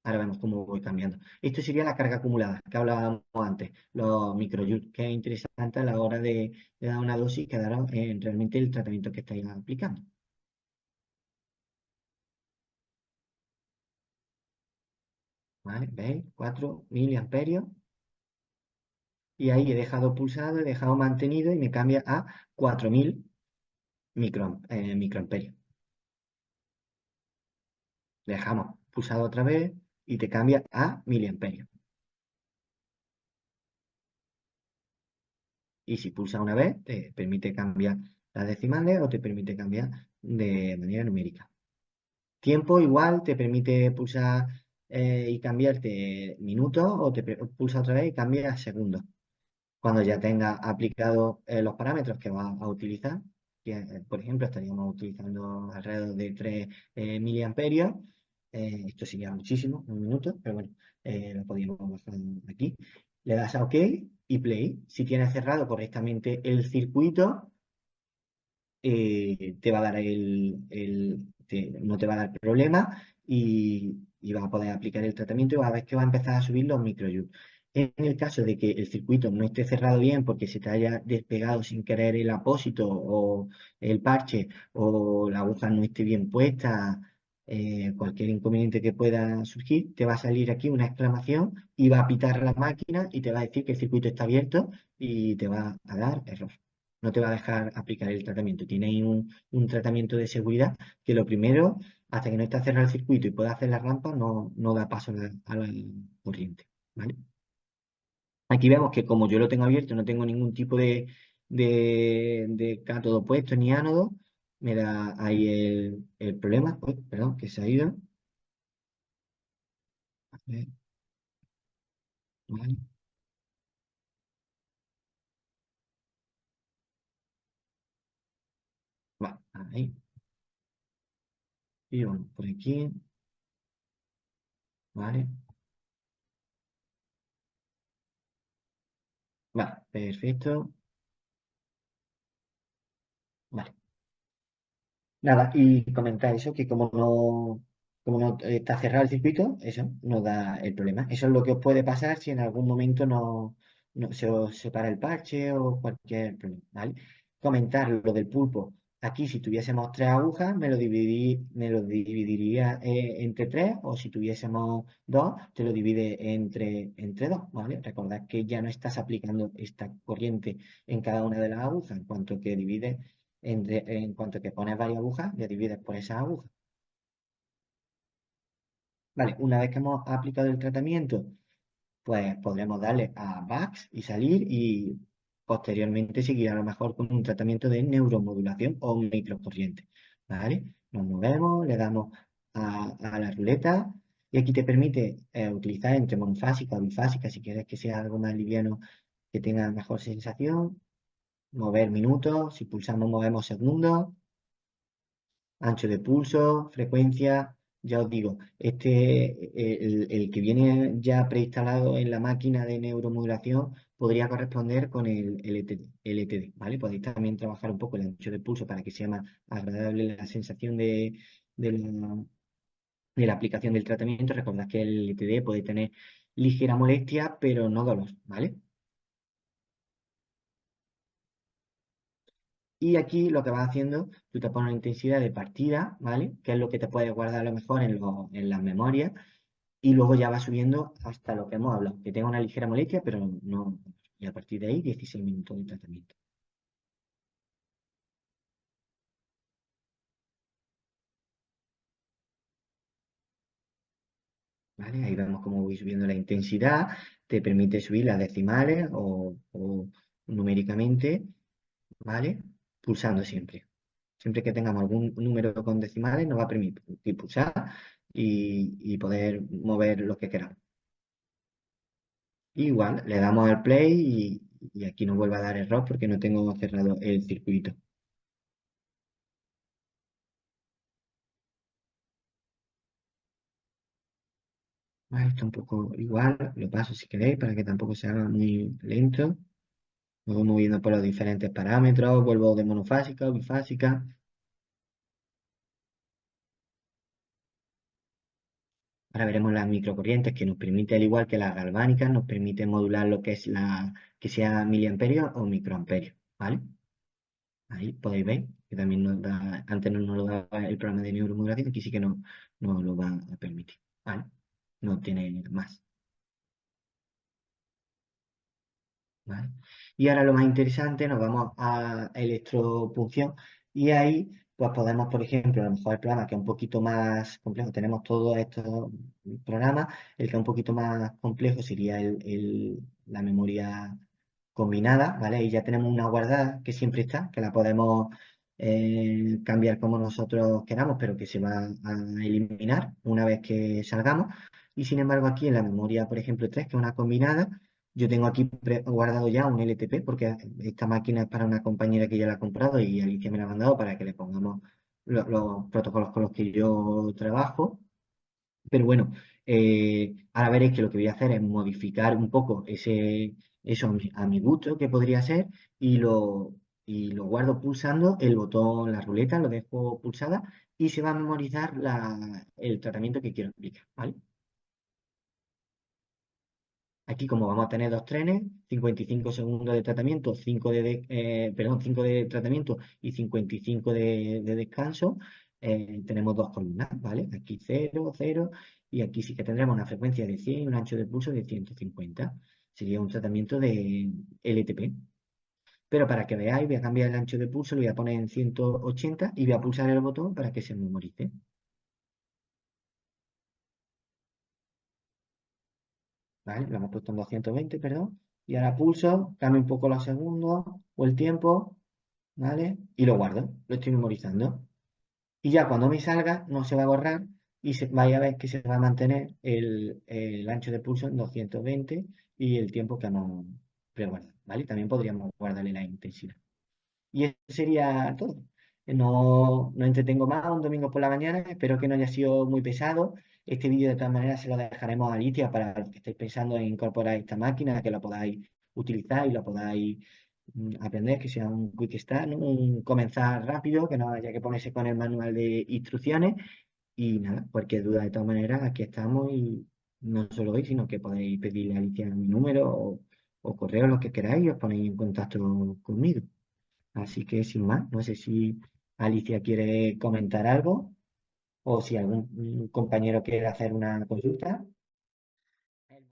Ahora vemos cómo voy cambiando. Esto sería la carga acumulada que hablábamos antes, los microjoule, que es interesante a la hora de dar una dosis que dará realmente el tratamiento que estáis aplicando. ¿Vale? ¿Veis? 4 miliamperios. Y ahí he dejado pulsado, he dejado mantenido y me cambia a 4000 microamperios. Dejamos pulsado otra vez y te cambia a miliamperios. Y si pulsa una vez, te permite cambiar las decimales o te permite cambiar de manera numérica. Tiempo igual, te permite pulsar y cambiarte minutos o pulsa otra vez y cambia segundos. Cuando ya tenga aplicado los parámetros que vas a utilizar, que, por ejemplo, estaríamos utilizando alrededor de 3 miliamperios, esto sería muchísimo, un minuto, pero bueno, lo podríamos bajar aquí. Le das a OK y Play. Si tienes cerrado correctamente el circuito, te va a dar no te va a dar problema y vas a poder aplicar el tratamiento y vas a ver que va a empezar a subir los microjoule. En el caso de que el circuito no esté cerrado bien porque se te haya despegado sin querer el apósito o el parche o la aguja no esté bien puesta cualquier inconveniente que pueda surgir, te va a salir aquí una exclamación y va a pitar la máquina y te va a decir que el circuito está abierto y te va a dar error. No te va a dejar aplicar el tratamiento. Tiene ahí un tratamiento de seguridad que lo primero, hasta que no esté cerrado el circuito y pueda hacer la rampa, no da paso a la corriente. ¿Vale? Aquí vemos que como yo lo tengo abierto, no tengo ningún tipo de cátodo puesto ni ánodo, me da ahí el problema. Uy, perdón, que se ha ido. A ver, vale, va, ahí. Y vamos por aquí, vale, va, perfecto, vale. Nada, y comentar eso, que como no está cerrado el circuito, eso nos da el problema. Eso es lo que os puede pasar si en algún momento no se os separa el parche o cualquier problema, ¿vale? Comentar lo del pulpo. Aquí, si tuviésemos tres agujas, me lo dividiría entre tres, o si tuviésemos dos, te lo divide entre dos, ¿vale? Recordad que ya no estás aplicando esta corriente en cada una de las agujas, en cuanto que divides en cuanto que pones varias agujas, le divides por esas agujas. Vale, una vez que hemos aplicado el tratamiento, pues podremos darle a Backs y salir y posteriormente seguir a lo mejor con un tratamiento de neuromodulación o microcorriente. ¿Vale? Nos movemos, le damos a la ruleta y aquí te permite utilizar entre monofásica o bifásica si quieres que sea algo más liviano, que tenga mejor sensación, mover minutos, si pulsamos movemos segundos, ancho de pulso, frecuencia, ya os digo, el que viene ya preinstalado en la máquina de neuromodulación podría corresponder con el LTD, ¿vale? Podéis también trabajar un poco el ancho de pulso para que sea más agradable la sensación de la, de la aplicación del tratamiento. Recordad que el LTD puede tener ligera molestia, pero no dolor, ¿vale? Y aquí lo que vas haciendo, tú te pones una intensidad de partida, ¿vale? Que es lo que te puedes guardar a lo mejor en las memorias y luego ya va subiendo hasta lo que hemos hablado, que tenga una ligera molestia, pero no, y a partir de ahí 16 minutos de tratamiento. ¿Vale? Ahí vemos cómo voy subiendo la intensidad, te permite subir las decimales o numéricamente, ¿vale? Pulsando siempre. Siempre que tengamos algún número con decimales, nos va a permitir pulsar y poder mover lo que queramos. Igual, le damos al play y aquí nos vuelve a dar error porque no tengo cerrado el circuito. Vale, está un poco igual, lo paso si queréis para que tampoco se haga muy lento. Me voy moviendo por los diferentes parámetros, vuelvo de monofásica, bifásica. Ahora veremos las microcorrientes que nos permite, al igual que las galvánicas, nos permite modular lo que es que sea miliamperios o microamperios, ¿vale? Ahí podéis ver que también nos da, antes no nos lo daba el programa de neuromodulación, aquí sí que no lo va a permitir, ¿vale? No tiene más. ¿Vale? Y ahora lo más interesante, nos vamos a electropunción y ahí pues podemos, por ejemplo, a lo mejor el programa que es un poquito más complejo, tenemos todos estos programas, el que es un poquito más complejo sería la memoria combinada, ¿vale? Y ya tenemos una guardada que siempre está, que la podemos cambiar como nosotros queramos, pero que se va a eliminar una vez que salgamos. Y sin embargo aquí en la memoria, por ejemplo, 3 que es una combinada, yo tengo aquí guardado ya un LTP porque esta máquina es para una compañera que ya la ha comprado y Alicia me la ha mandado para que le pongamos los protocolos con los que yo trabajo. Pero bueno, ahora veréis que lo que voy a hacer es modificar un poco eso a mi gusto, que podría ser, y lo guardo pulsando el botón, la ruleta, lo dejo pulsada y se va a memorizar el tratamiento que quiero aplicar, ¿vale? Aquí, como vamos a tener dos trenes, 55 segundos de tratamiento, 5 de tratamiento y 55 de descanso, tenemos dos columnas, ¿vale? Aquí 0, 0, y aquí sí que tendremos una frecuencia de 100 y un ancho de pulso de 150. Sería un tratamiento de LTP. Pero para que veáis, voy a cambiar el ancho de pulso, lo voy a poner en 180 y voy a pulsar el botón para que se memorice. ¿Vale? Lo hemos puesto en 220, perdón. Y ahora pulso, cambio un poco los segundos o el tiempo, ¿vale? Y lo guardo, lo estoy memorizando. Y ya cuando me salga, no se va a borrar y vaya a ver que se va a mantener el ancho de pulso en 220 y el tiempo que hemos preguardado, ¿vale? También podríamos guardarle la intensidad. Y eso sería todo. No entretengo más un domingo por la mañana. Espero que no haya sido muy pesado. Este vídeo de todas maneras se lo dejaremos a Alicia para los que estéis pensando en incorporar esta máquina, que lo podáis utilizar y lo podáis aprender, que sea un quick start, ¿no? Un comenzar rápido, que no haya que ponerse con el manual de instrucciones. Y nada, cualquier duda de todas maneras, aquí estamos y no solo hoy, sino que podéis pedirle a Alicia mi número o correo, lo que queráis, y os ponéis en contacto conmigo. Así que sin más, no sé si Alicia quiere comentar algo o si algún compañero quiere hacer una consulta.